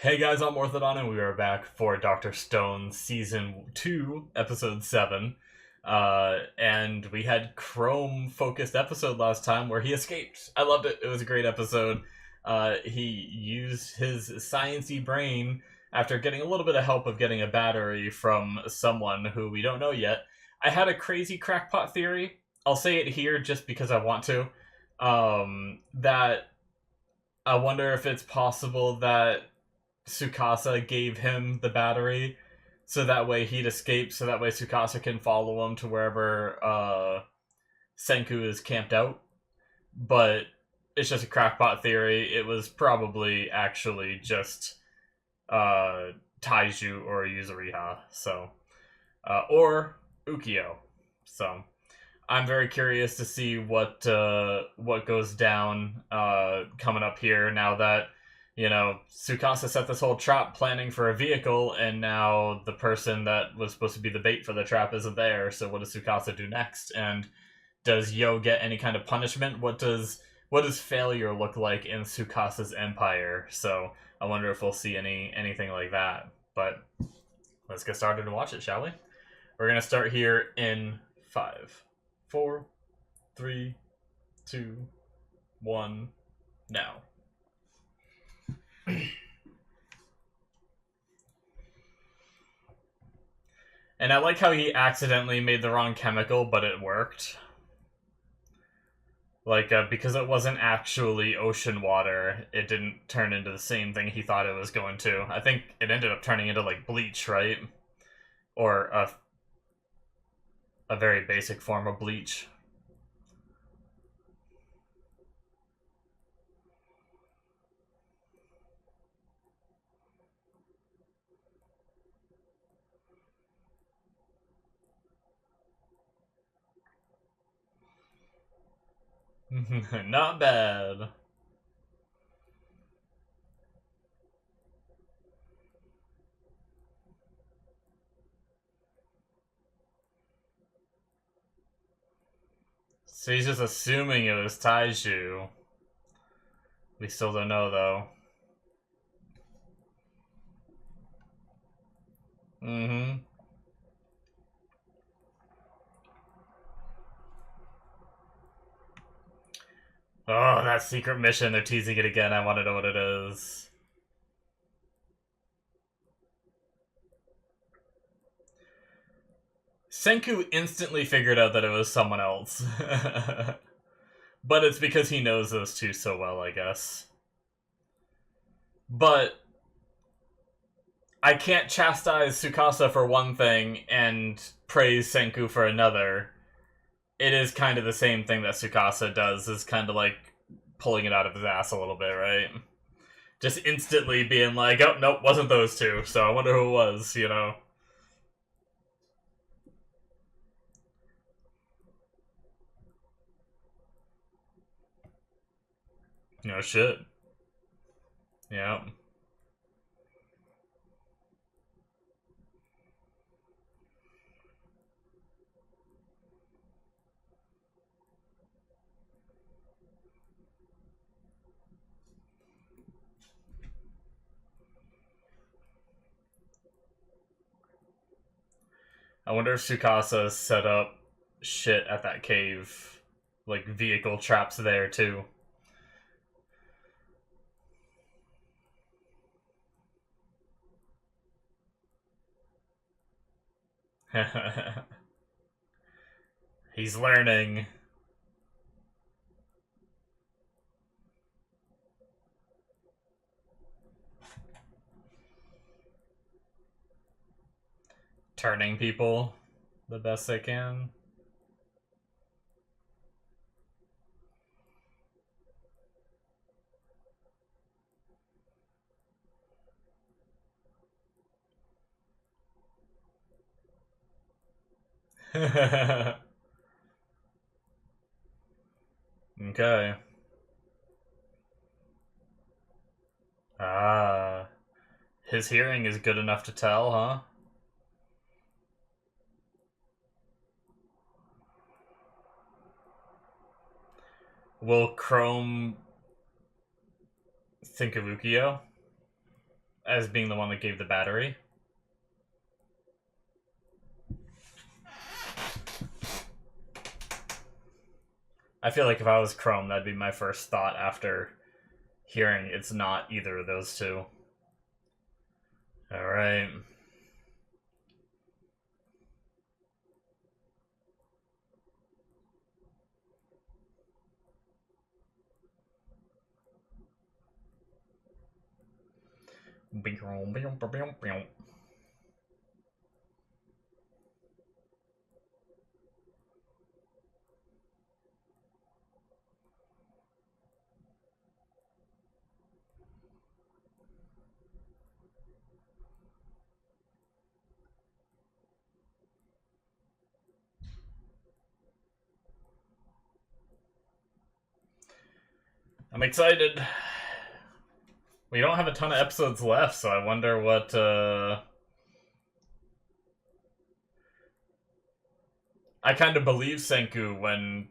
Hey guys, I'm Morthadon, and we are back for Dr. Stone Season 2, Episode 7. And we had Chrome-focused episode last time where he escaped. I loved it. It was a great episode. He used his sciencey brain after getting a little bit of help of getting a battery from someone who we don't know yet. I had a crazy crackpot theory. I'll say it here just because I want to. That I wonder if it's possible that Tsukasa gave him the battery so that way he'd escape, so that way Tsukasa can follow him to wherever Senku is camped out. But it's just a crackpot theory. It was probably actually just Taiju or Yuzuriha, so or Ukyo. So I'm very curious to see what goes down coming up here now that Tsukasa set this whole trap planning for a vehicle, and now the person that was supposed to be the bait for the trap isn't there. So what does Tsukasa do next? And does Yo get any kind of punishment? What does failure look like in Tsukasa's empire? So I wonder if we'll see anything like that. But let's get started and watch it, shall we? We're gonna start here in 5, 4, 3, 2, 1, now. And I like how he accidentally made the wrong chemical, but it worked. Like, because it wasn't actually ocean water, it didn't turn into the same thing he thought it was going to. I think it ended up turning into, like, bleach, right? Or a very basic form of bleach. Not bad. So he's just assuming it was Taiju. We still don't know, though. Mm-hmm. Oh, that secret mission. They're teasing it again. I want to know what it is. Senku instantly figured out that it was someone else. But it's because he knows those two so well, I guess. But I can't chastise Tsukasa for one thing and praise Senku for another. It is kind of the same thing that Tsukasa does, is kind of like pulling it out of his ass a little bit, right? Just instantly being like, oh, nope, wasn't those two, so I wonder who it was, you know? No shit. Yeah. I wonder if Tsukasa set up shit at that cave. Like, vehicle traps there, too. He's learning. Turning people the best they can. Okay. Ah. His hearing is good enough to tell, huh? Will Chrome think of Ukyo? as being the one that gave the battery. I feel like if I was Chrome, that'd be my first thought after hearing it's not either of those two. Alright. I'm excited. We don't have a ton of episodes left, so I wonder what, I kind of believe Senku when...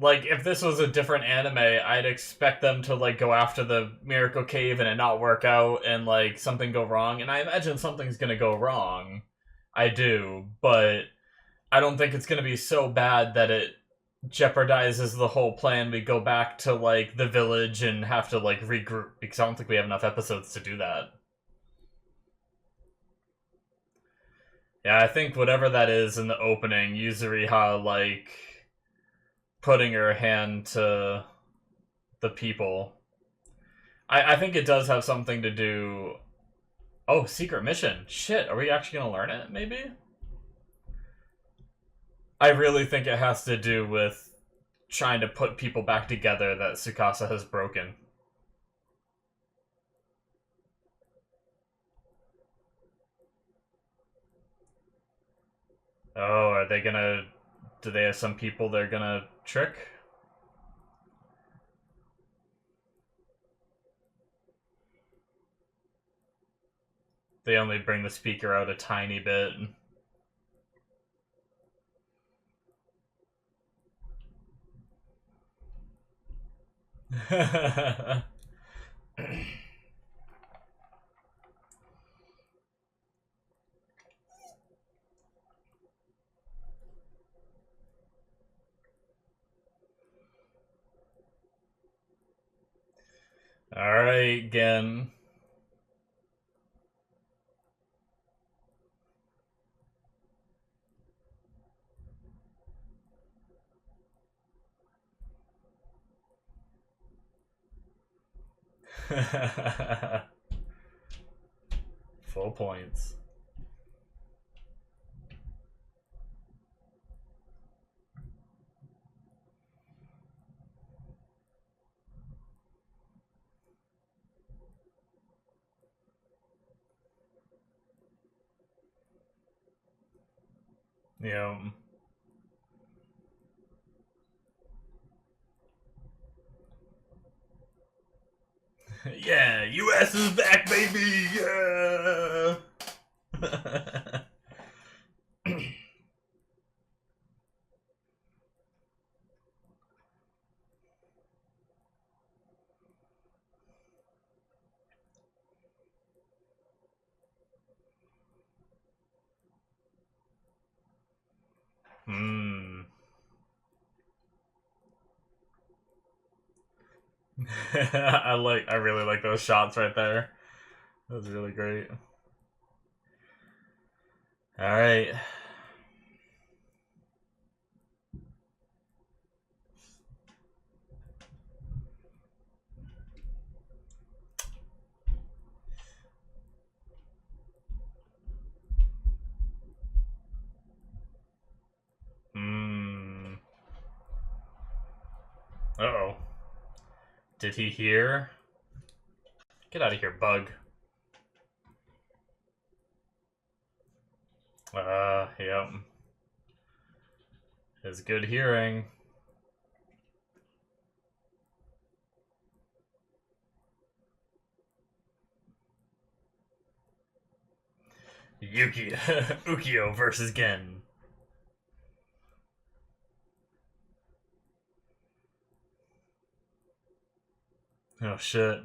Like, if this was a different anime, I'd expect them to, like, go after the Miracle Cave and it not work out and, like, something go wrong. And I imagine something's gonna go wrong. I do. But I don't think it's gonna be so bad that it jeopardizes the whole plan. We go back to, like, the village and have to, like, regroup. Because I don't think we have enough episodes to do that. Yeah, I think whatever that is in the opening, Yuzuriha, like, putting her hand to the people. I think it does have something to do... Oh, secret mission. Shit, are we actually gonna learn it, maybe? I really think it has to do with trying to put people back together that Tsukasa has broken. Oh, are they gonna... Do they have some people they're gonna trick? They only bring the speaker out a tiny bit. Alright, Gen. Full points. Yeah. Yeah, US is back, baby! Yeah! Hmm. I really like those shots right there. That was really great. Alright. Hmm. Uh-oh. Did he hear? Get out of here, bug. Yep. His good hearing. Ukyo versus Gen. Oh shit.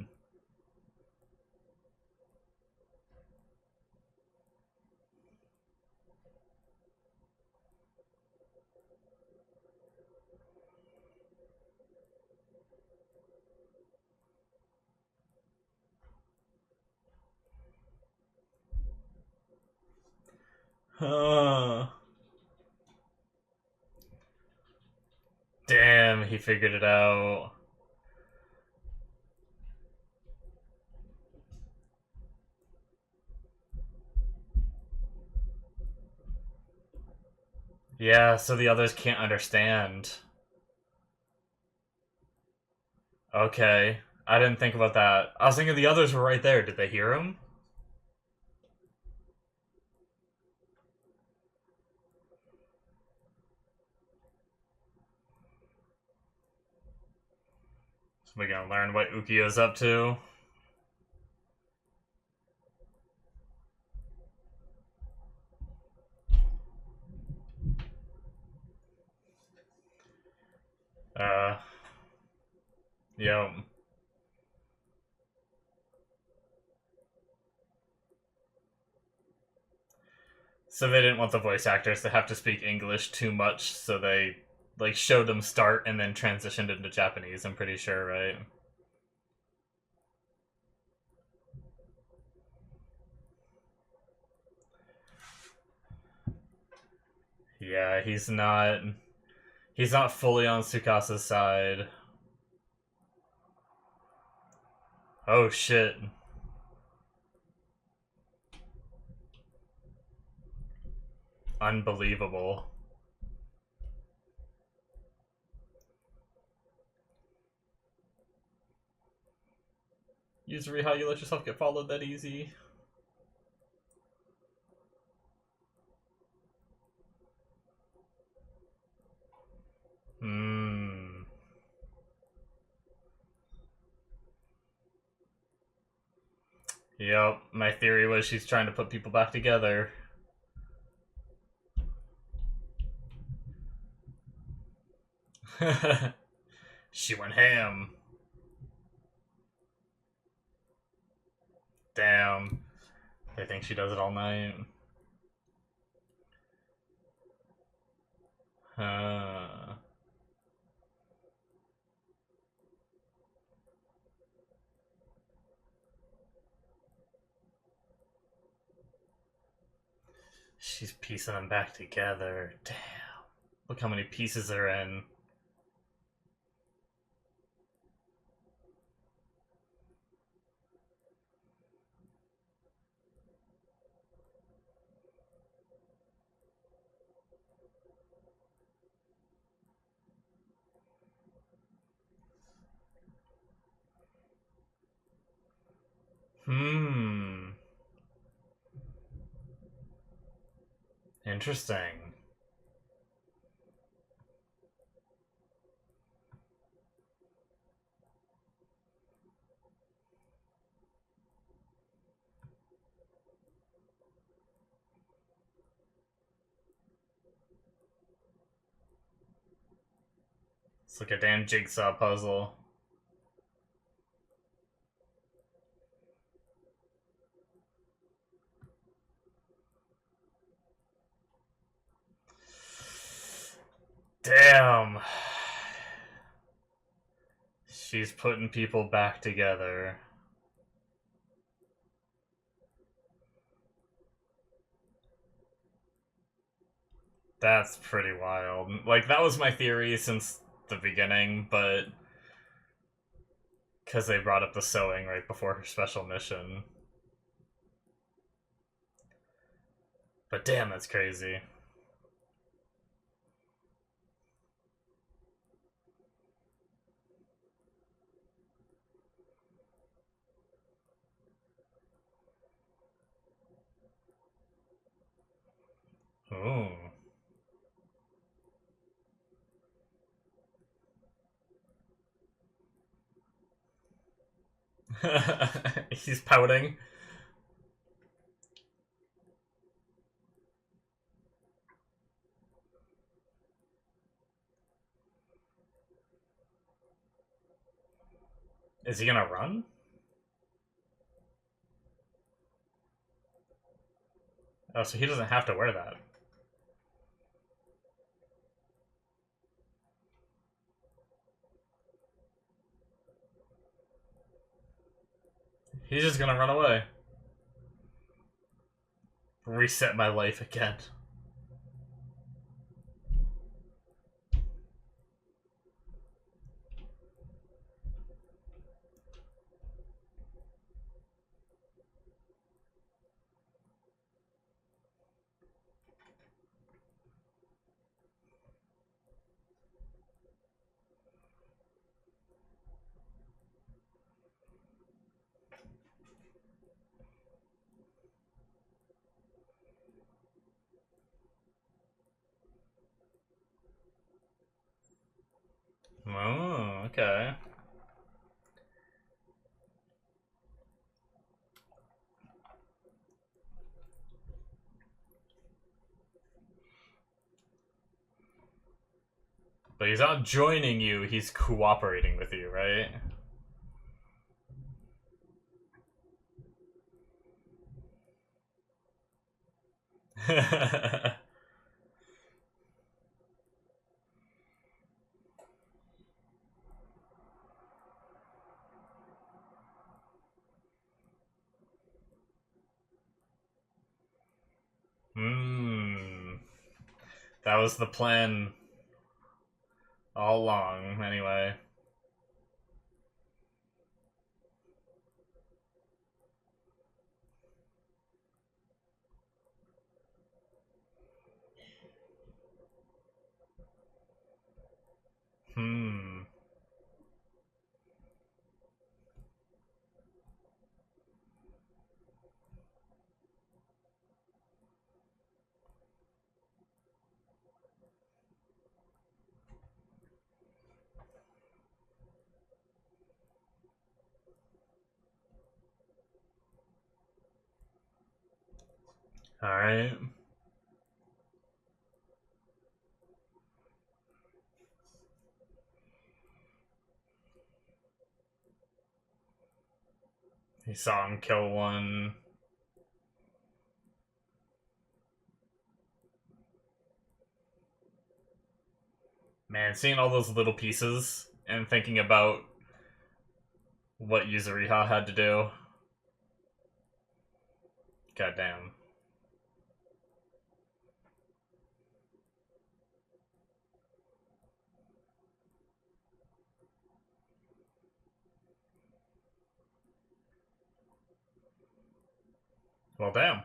Damn, he figured it out. Yeah, so the others can't understand. Okay. I didn't think about that. I was thinking the others were right there. Did they hear him? So we're gonna learn what Ukyo's up to. Uh, yep. So they didn't want the voice actors to have to speak English too much, so they like showed them start and then transitioned into Japanese, I'm pretty sure, right? Yeah, he's not fully on Tsukasa's side. Oh shit. Unbelievable. Usually how you let yourself get followed that easy. Hmm. Yep, my theory was she's trying to put people back together. She went ham. Damn. I think she does it all night. Huh. She's piecing them back together. Damn. Look how many pieces are in. Hmm. Interesting. It's like a damn jigsaw puzzle. Damn. She's putting people back together. That's pretty wild. Like, that was my theory since the beginning, but because they brought up the sewing right before her special mission. But damn, that's crazy. Ooh. He's pouting. Is he gonna run? Oh, so he doesn't have to wear that. He's just gonna run away. Reset my life again. Oh, okay. But he's not joining you, he's cooperating with you, right? Hmm. That was the plan all along, anyway. Hmm. Alright. He saw him kill one. Man, seeing all those little pieces and thinking about what Yuzuriha had to do. Goddamn. Well, damn.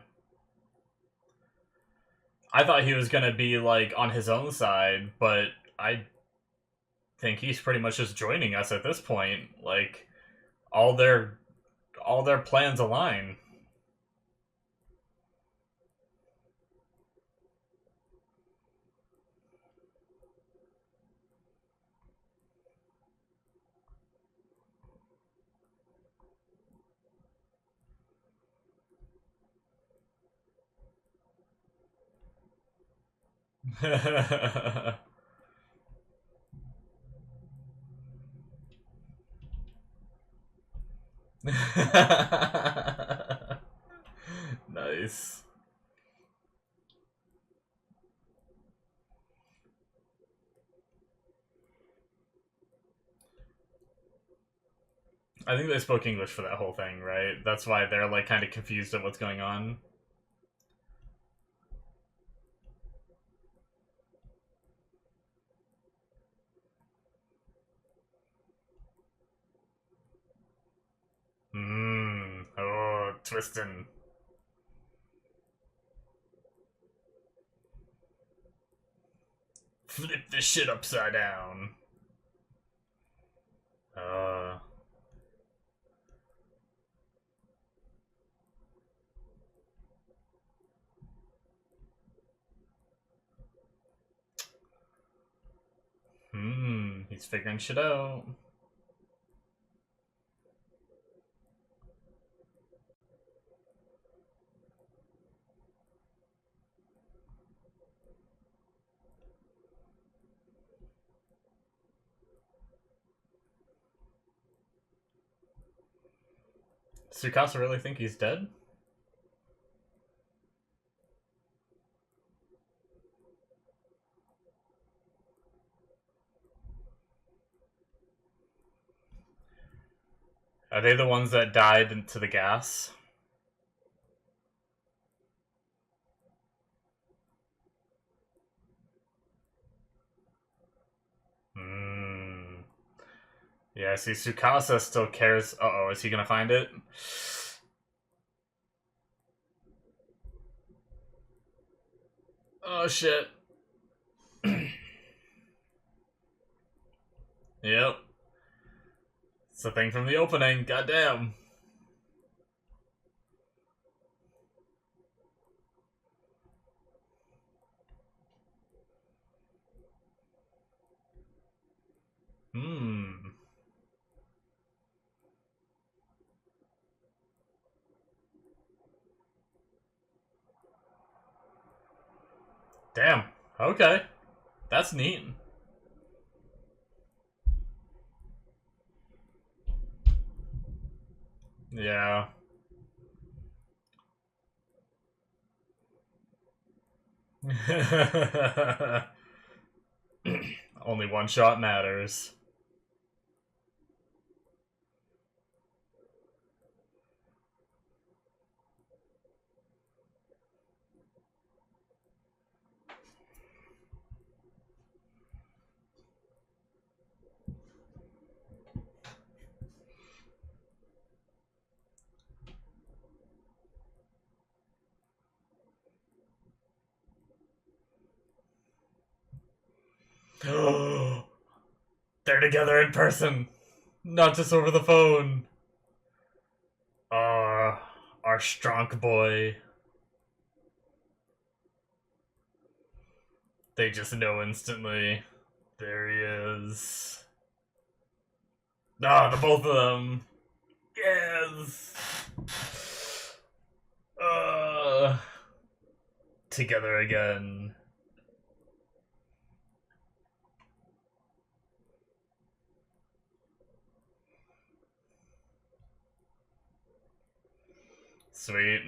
I thought he was gonna be, like, on his own side, but I think he's pretty much just joining us at this point. Like, all their plans align. Nice. I think they spoke English for that whole thing, right? That's why they're like kind of confused at what's going on. Mmm. Oh, twisting. Flip this shit upside down. Uh. He's figuring shit out. Tsukasa really think he's dead? Are they the ones that died into the gas? Hmm. Yeah, see, Tsukasa still cares. Uh-oh, is he gonna find it? Oh, shit. Yep. It's the thing from the opening. Goddamn. Hmm. Damn. Okay. That's neat. Yeah. Only one shot matters. They're together in person, not just over the phone. Our strong boy. They just know instantly. There he is. Ah, the both of them. Yes. Together again. Sweet.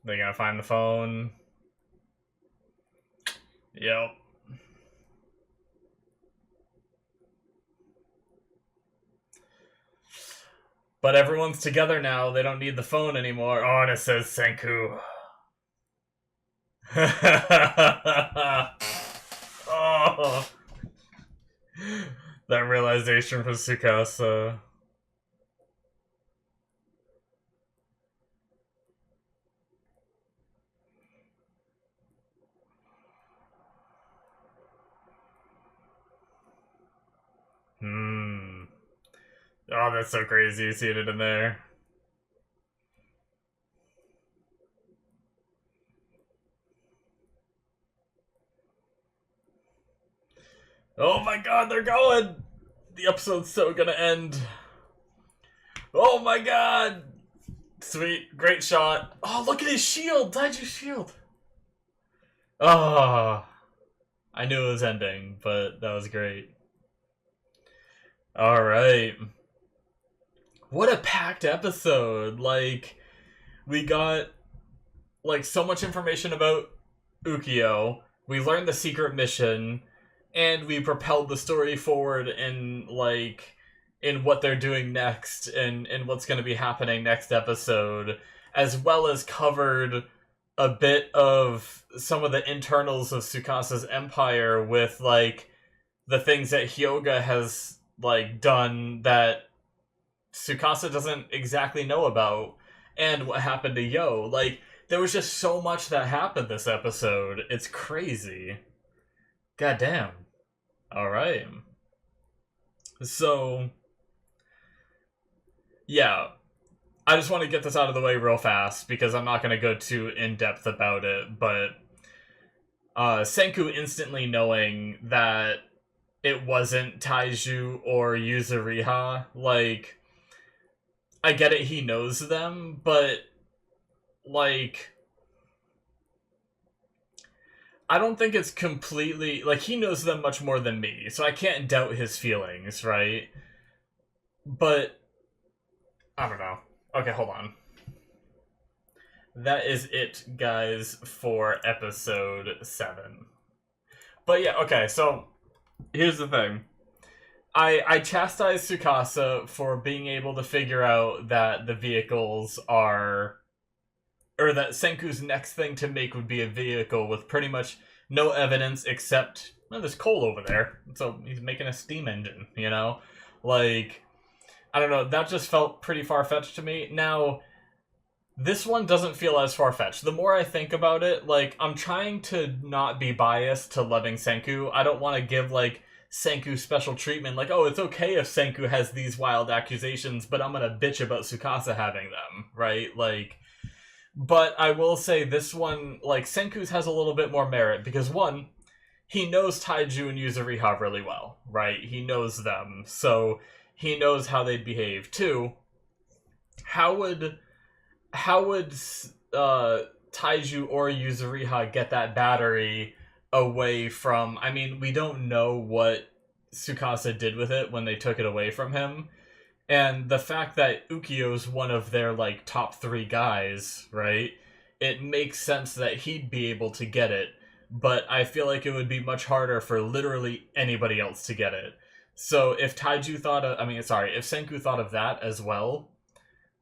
They gonna find the phone. Yep. But everyone's together now. They don't need the phone anymore. Oh, and it says Senku. Oh. That realization from Tsukasa. Hmm. Oh, that's so crazy seeing it in there. Oh my god, they're going! The episode's so gonna end. Oh my god! Sweet, great shot. Oh, look at his shield! Daiju's shield! Oh, I knew it was ending, but that was great. Alright. What a packed episode! Like, we got, like, so much information about Ukyo. We learned the secret mission, and we propelled the story forward in, like, in what they're doing next and what's going to be happening next episode, as well as covered a bit of some of the internals of Tsukasa's empire with, like, the things that Hyoga has, like, done that Tsukasa doesn't exactly know about, and what happened to Yo. Like, there was just so much that happened this episode. It's crazy. Goddamn. Alright. So, yeah. I just want to get this out of the way real fast, because I'm not going to go too in-depth about it, but Senku instantly knowing that it wasn't Taiju or Yuzuriha, like, I get it, he knows them, but, like, I don't think it's completely, like, he knows them much more than me, so I can't doubt his feelings, right? But, I don't know. Okay, hold on. that is it, guys, for episode 7. But yeah, okay, so here's the thing. I chastise Tsukasa for being able to figure out that the vehicles are, or that Senku's next thing to make would be a vehicle with pretty much no evidence except, well, there's coal over there, so he's making a steam engine, you know? Like, I don't know, that just felt pretty far-fetched to me. Now, this one doesn't feel as far-fetched. The more I think about it, like, I'm trying to not be biased to loving Senku. I don't want to give, like, Senku special treatment, like, oh, it's okay if Senku has these wild accusations, but I'm gonna bitch about Tsukasa having them, right? Like, but I will say this one, like, Senku's has a little bit more merit, because one, he knows Taiju and Yuzuriha really well, right? He knows them, so he knows how they'd behave. Two, how would Taiju or Yuzuriha get that battery away from... I mean, we don't know what Tsukasa did with it when they took it away from him. And the fact that Ukyo's one of their, like, top 3 guys, right? It makes sense that he'd be able to get it. But I feel like it would be much harder for literally anybody else to get it. So if Taiju thought of... I mean, sorry, if Senku thought of that as well,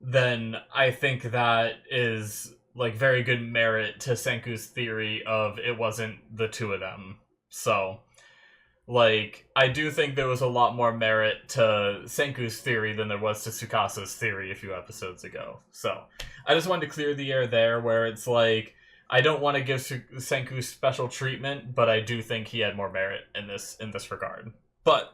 then I think that is, like, very good merit to Senku's theory of it wasn't the two of them. So, like, I do think there was a lot more merit to Senku's theory than there was to Tsukasa's theory a few episodes ago. So, I just wanted to clear the air there, where it's like, I don't want to give Senku special treatment, but I do think he had more merit in this regard. But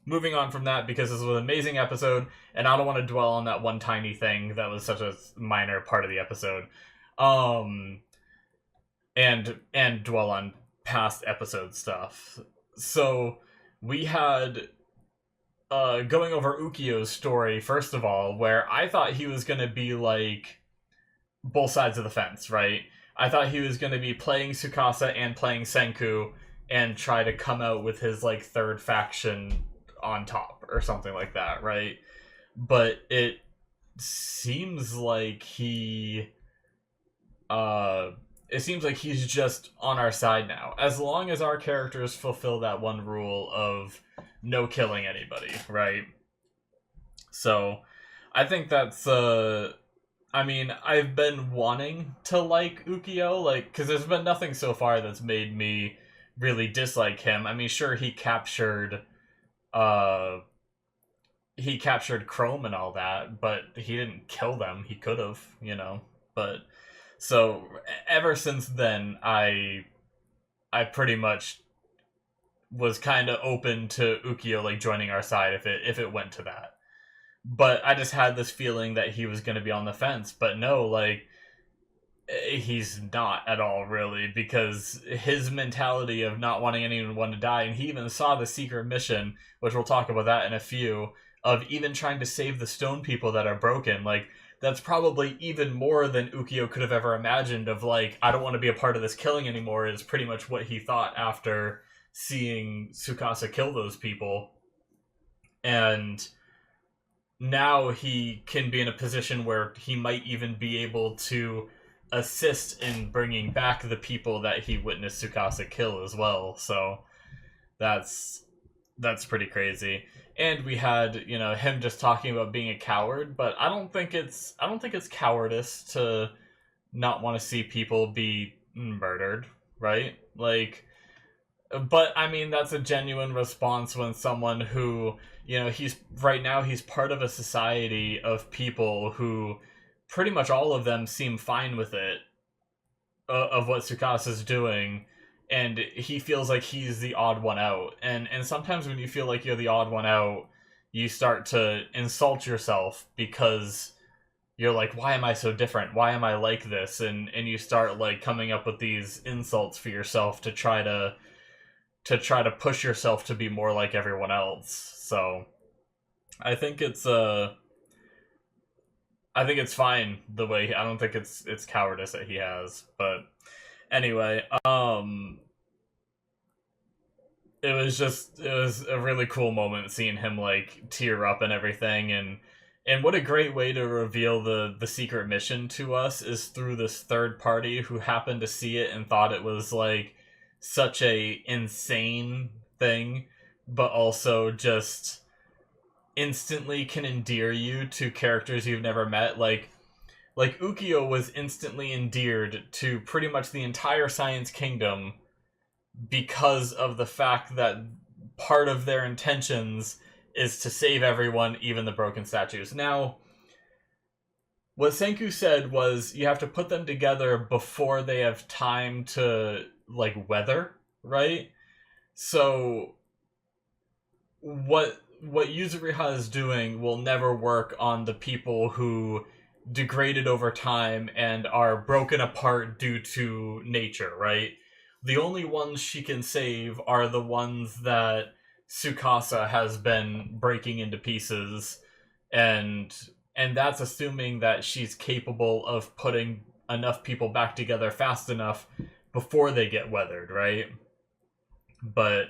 moving on from that, because this was an amazing episode, and I don't want to dwell on that one tiny thing that was such a minor part of the episode, and dwell on past episode stuff. So we had going over Ukyo's story, first of all, where I thought he was going to be, like, both sides of the fence, right? I thought he was going to be playing Tsukasa and playing Senku and try to come out with his, like, third faction on top or something like that, right? But it seems like he's just on our side now, as long as our characters fulfill that one rule of no killing anybody, right? So I think that's I mean, I've been wanting to like Ukyo, like, because there's been nothing so far that's made me really dislike him. I mean, sure, he captured Chrome and all that, but he didn't kill them. He could have, you know. But so ever since then, I pretty much was kind of open to Ukyo, like, joining our side if it went to that. But I just had this feeling that he was going to be on the fence, but no, like, he's not at all, really, because his mentality of not wanting anyone to die, and he even saw the secret mission, which we'll talk about that in a few, of even trying to save the stone people that are broken. Like, that's probably even more than Ukyo could have ever imagined of, like, I don't want to be a part of this killing anymore, is pretty much what he thought after seeing Tsukasa kill those people. And now he can be in a position where he might even be able to assist in bringing back the people that he witnessed Tsukasa kill as well. So that's pretty crazy. And we had, you know, him just talking about being a coward, but I don't think it's cowardice to not want to see people be murdered, right? Like, but I mean, that's a genuine response when someone who, you know, he's part of a society of people who pretty much all of them seem fine with it, of what Tsukasa's doing, and he feels like he's the odd one out. And sometimes when you feel like you're the odd one out, you start to insult yourself because you're like, why am I so different? Why am I like this? And you start, like, coming up with these insults for yourself to try to push yourself to be more like everyone else. So I think it's fine the way. I don't think it's cowardice that he has. But anyway, it was a really cool moment seeing him, like, tear up and everything, and And what a great way to reveal the secret mission to us is through this third party who happened to see it and thought it was like such a insane thing, but also just instantly can endear you to characters you've never met. Like Ukyo was instantly endeared to pretty much the entire Science Kingdom because of the fact that part of their intentions is to save everyone, even the broken statues. Now, what Senku said was you have to put them together before they have time to, like, weather, right? So, what Yuzuriha is doing will never work on the people who degraded over time and are broken apart due to nature, right? The only ones she can save are the ones that Tsukasa has been breaking into pieces, and that's assuming that she's capable of putting enough people back together fast enough before they get weathered, right? But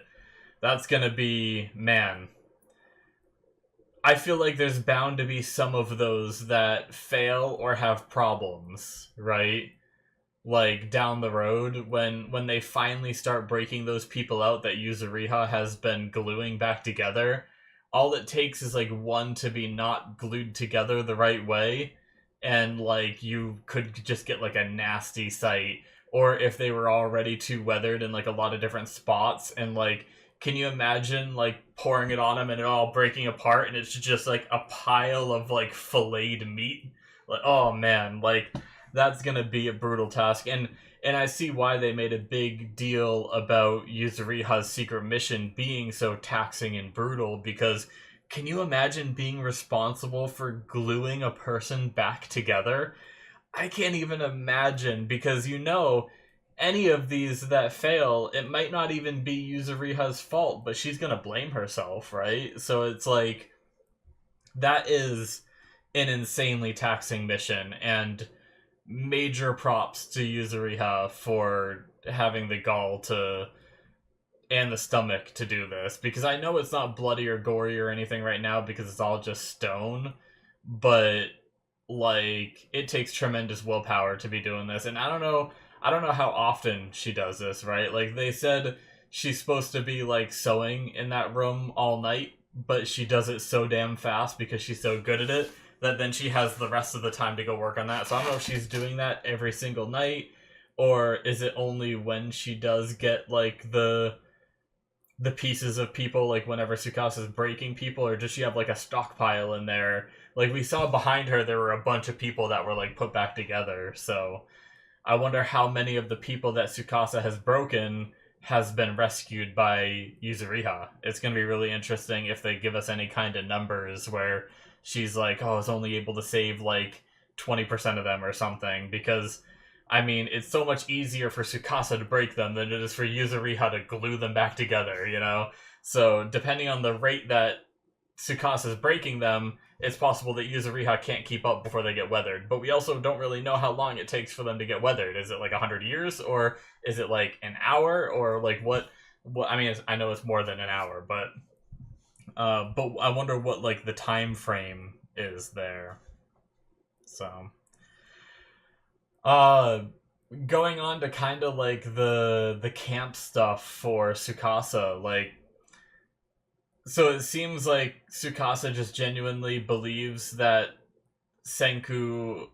that's gonna be, man, I feel like there's bound to be some of those that fail or have problems, right? Like down the road when they finally start breaking those people out that Yuzuriha has been gluing back together. All it takes is like one to be not glued together the right way, and like you could just get like a nasty sight. Or if they were already too weathered in like a lot of different spots, and like, can you imagine like pouring it on them and it all breaking apart and it's just like a pile of like filleted meat? Like, oh man, like that's gonna be a brutal task. And I see why they made a big deal about Yuzuriha's secret mission being so taxing and brutal, because can you imagine being responsible for gluing a person back together? I can't even imagine, because any of these that fail, it might not even be Yuzuriha's fault, but she's gonna blame herself, right? So it's like, that is an insanely taxing mission, and major props to Yuzuriha for having the gall to and the stomach to do this, because I know it's not bloody or gory or anything right now because it's all just stone, but like it takes tremendous willpower to be doing this. And I don't know how often she does this, right? Like they said she's supposed to be like sewing in that room all night, but she does it so damn fast because she's so good at it that then she has the rest of the time to go work on that. So I don't know if she's doing that every single night, or is it only when she does get like the pieces of people, like whenever Tsukasa's breaking people, or does she have like a stockpile in there? Like we saw behind her there were a bunch of people that were like put back together. So I wonder how many of the people that Tsukasa has broken has been rescued by Yuzuriha. It's going to be really interesting if they give us any kind of numbers where she's like, oh, I was only able to save like 20% of them or something, because I mean, it's so much easier for Tsukasa to break them than it is for Yuzuriha to glue them back together, you know? So depending on the rate that Tsukasa's breaking them, it's possible that Yuzuriha can't keep up before they get weathered. But we also don't really know how long it takes for them to get weathered. Is it like 100 years, or is it like an hour, or like what I mean, I know it's more than an hour, but I wonder what like the time frame is there. So going on to kind of like the camp stuff for Tsukasa, like, so it seems like Tsukasa just genuinely believes that Senku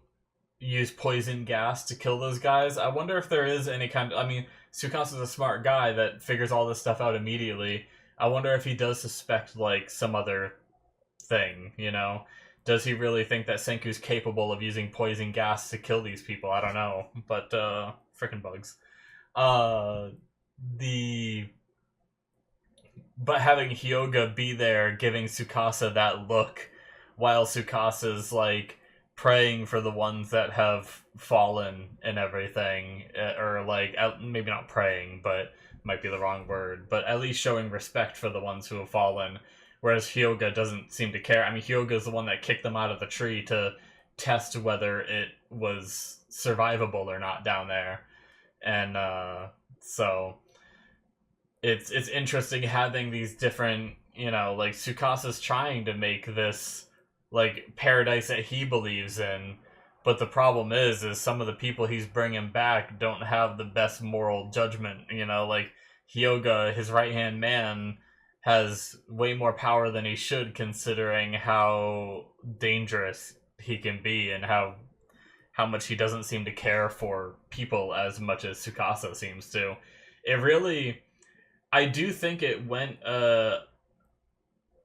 used poison gas to kill those guys. I wonder if there is any kind of, I mean, Tsukasa's a smart guy that figures all this stuff out immediately. I wonder if he does suspect like some other thing, you know? Does he really think that Senku's capable of using poison gas to kill these people? I don't know. But frickin' bugs. The But having Hyoga be there giving Tsukasa that look while Tsukasa's like praying for the ones that have fallen and everything, or like maybe not praying, but might be the wrong word, but at least showing respect for the ones who have fallen, whereas Hyoga doesn't seem to care. I mean, Hyoga is the one that kicked them out of the tree to test whether it was survivable or not down there. And so it's interesting having these different, like Tsukasa's trying to make this like paradise that he believes in. But the problem is some of the people he's bringing back don't have the best moral judgment. You know, like Hyoga, his right hand man, has way more power than he should, considering how dangerous he can be and how much he doesn't seem to care for people as much as Tsukasa seems to. It really, I do think it went a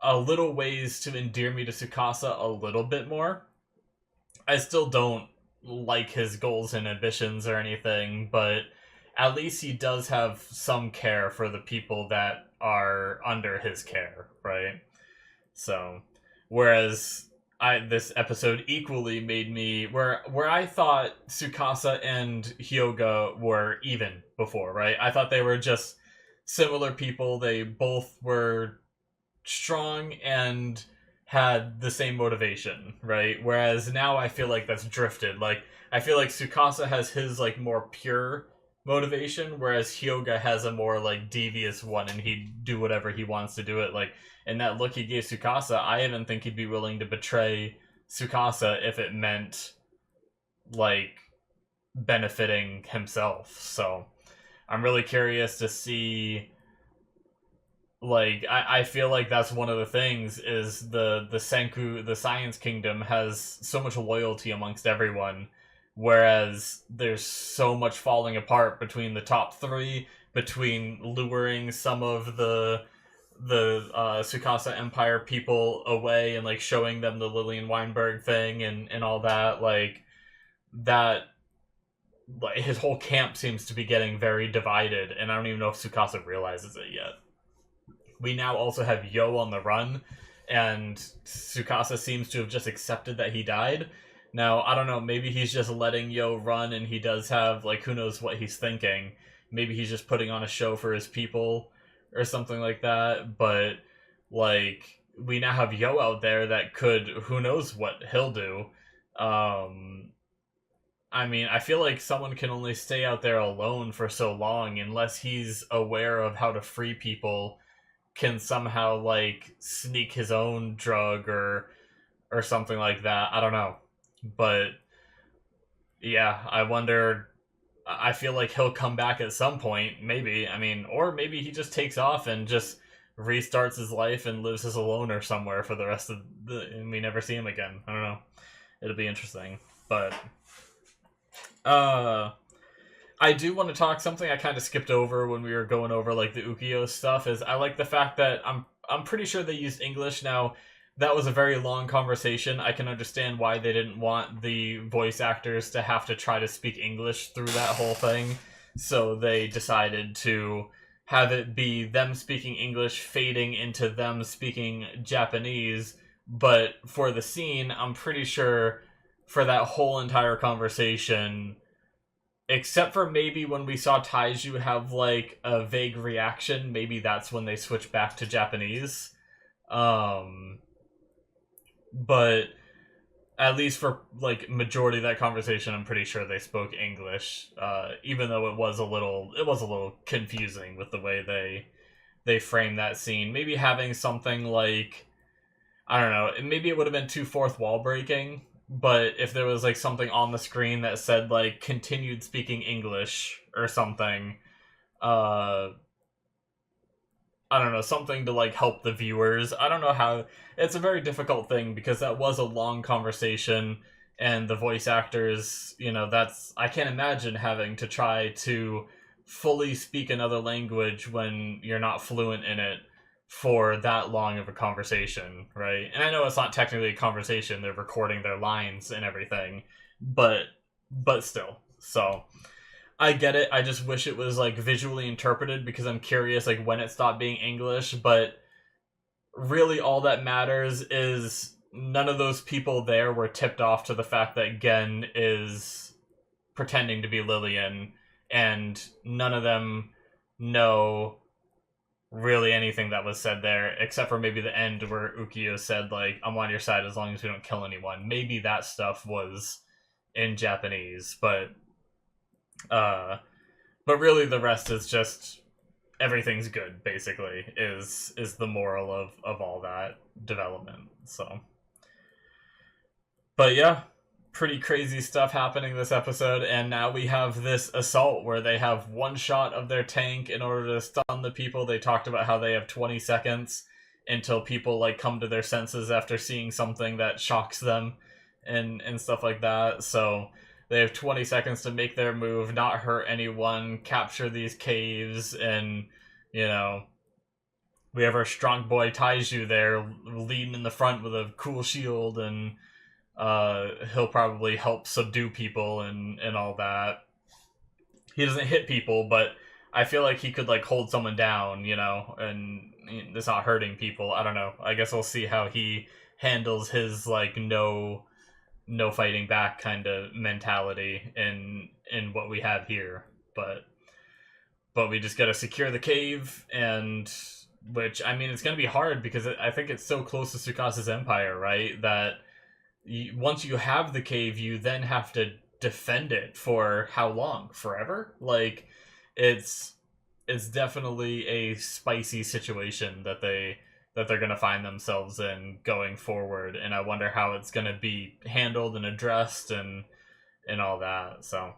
little ways to endear me to Tsukasa a little bit more. I still don't like his goals and ambitions or anything, but at least he does have some care for the people that are under his care, right? So, whereas this episode equally made me where I thought Tsukasa and Hyoga were even before, right? I thought they were just similar people. They both were strong and had the same motivation, right? Whereas now I feel like that's drifted. Like I feel like Tsukasa has his like more pure motivation, whereas Hyoga has a more like devious one, and he'd do whatever he wants to do it. Like in that look he gave Tsukasa, I even think he'd be willing to betray Tsukasa if it meant like benefiting himself. So I'm really curious to see. Like I feel like that's one of the things is the Senku, the Science Kingdom, has so much loyalty amongst everyone, whereas there's so much falling apart between the top three, between luring some of the Tsukasa Empire people away and like showing them the Lillian Weinberg thing and all that. Like that, like his whole camp seems to be getting very divided, and I don't even know if Tsukasa realizes it yet. We now also have Yo on the run, and Tsukasa seems to have just accepted that he died. Now, I don't know, maybe he's just letting Yo run, and he does have, like, who knows what he's thinking. Maybe he's just putting on a show for his people, or something like that, but, like, we now have Yo out there that could, who knows what he'll do. I mean, I feel like someone can only stay out there alone for so long unless he's aware of how to free people, can somehow like sneak his own drug or something like that. I don't know. But yeah, I wonder, I feel like he'll come back at some point, maybe. I mean, or maybe he just takes off and just restarts his life and lives as a loner somewhere for the rest of and we never see him again. I don't know. It'll be interesting. But I do want to talk something I kind of skipped over when we were going over like the Ukyo stuff. Is I like the fact that I'm pretty sure they used English. Now that was a very long conversation. I can understand why they didn't want the voice actors to have to try to speak English through that whole thing, so they decided to have it be them speaking English fading into them speaking Japanese. But for the scene, I'm pretty sure for that whole entire conversation, except for maybe when we saw Taiju have like a vague reaction, maybe that's when they switch back to Japanese. But at least for like majority of that conversation, I'm pretty sure they spoke English. Even though it was a little confusing with the way they framed that scene. Maybe having something like, I don't know, maybe it would have been too fourth wall breaking. But if there was like something on the screen that said like continued speaking English or something, I don't know, something to like help the viewers. I don't know how. It's a very difficult thing because that was a long conversation, and the voice actors, you know, that's, I can't imagine having to try to fully speak another language when you're not fluent in it for that long of a conversation, right? And I know it's not technically a conversation, they're recording their lines and everything, but still. So I get it. I just wish it was like visually interpreted because I'm curious like when it stopped being English, but really all that matters is none of those people there were tipped off to the fact that Gen is pretending to be Lillian, and none of them know really anything that was said there, except for maybe the end where Ukyo said, like, I'm on your side as long as we don't kill anyone. Maybe that stuff was in Japanese, but really the rest is just everything's good, basically, is the moral of all that development. So But yeah, pretty crazy stuff happening this episode, and now we have this assault where they have one shot of their tank in order to stun the people. They talked about how they have 20 seconds until people like come to their senses after seeing something that shocks them and stuff like that. So they have 20 seconds to make their move, not hurt anyone, capture these caves, and you know, we have our strong boy Taiju there leading in the front with a cool shield, and he'll probably help subdue people and all that. He doesn't hit people, but I feel like he could like hold someone down, you know, and it's not hurting people. I don't know. I guess we'll see how he handles his like no fighting back kind of mentality in what we have here. But we just gotta secure the cave, and which I mean it's gonna be hard because I think it's so close to Tsukasa's empire, right? That once you have the cave, you then have to defend it for how long? Forever? Like, it's definitely a spicy situation that they're gonna find themselves in going forward, and I wonder how it's gonna be handled and addressed and all that. So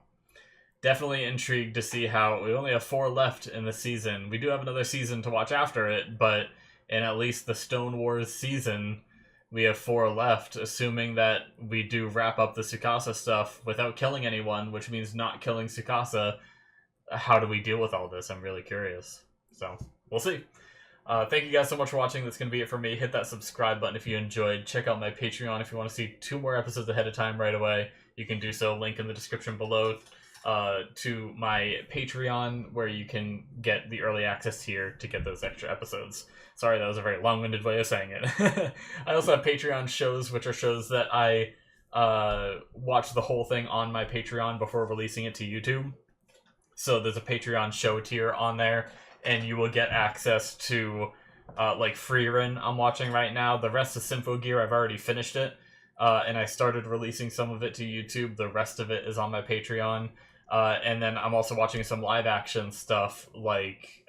definitely intrigued to see how we only have 4 left in the season. We do have another season to watch after it, but in at least the Stone Wars season, we have 4 left, assuming that we do wrap up the Tsukasa stuff without killing anyone, which means not killing Tsukasa. How do we deal with all this? I'm really curious. So, we'll see. Thank you guys so much for watching. That's going to be it for me. Hit that subscribe button if you enjoyed. Check out my Patreon if you want to see 2 more episodes ahead of time right away. You can do so. Link in the description below to my Patreon, where you can get the early access tier to get those extra episodes. Sorry, that was a very long-winded way of saying it. I also have Patreon shows, which are shows that I watch the whole thing on my Patreon before releasing it to YouTube. So there's a Patreon show tier on there, and you will get access to like Freerun I'm watching right now. The rest of Symphogear, I've already finished it, and I started releasing some of it to YouTube. The rest of it is on my Patreon. And then I'm also watching some live action stuff, like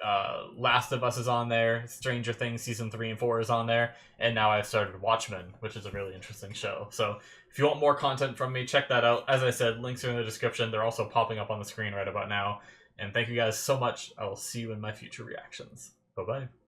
Last of Us is on there, Stranger Things Season 3 and 4 is on there, and now I've started Watchmen, which is a really interesting show. So if you want more content from me, check that out. As I said, links are in the description. They're also popping up on the screen right about now. And thank you guys so much. I will see you in my future reactions. Bye-bye.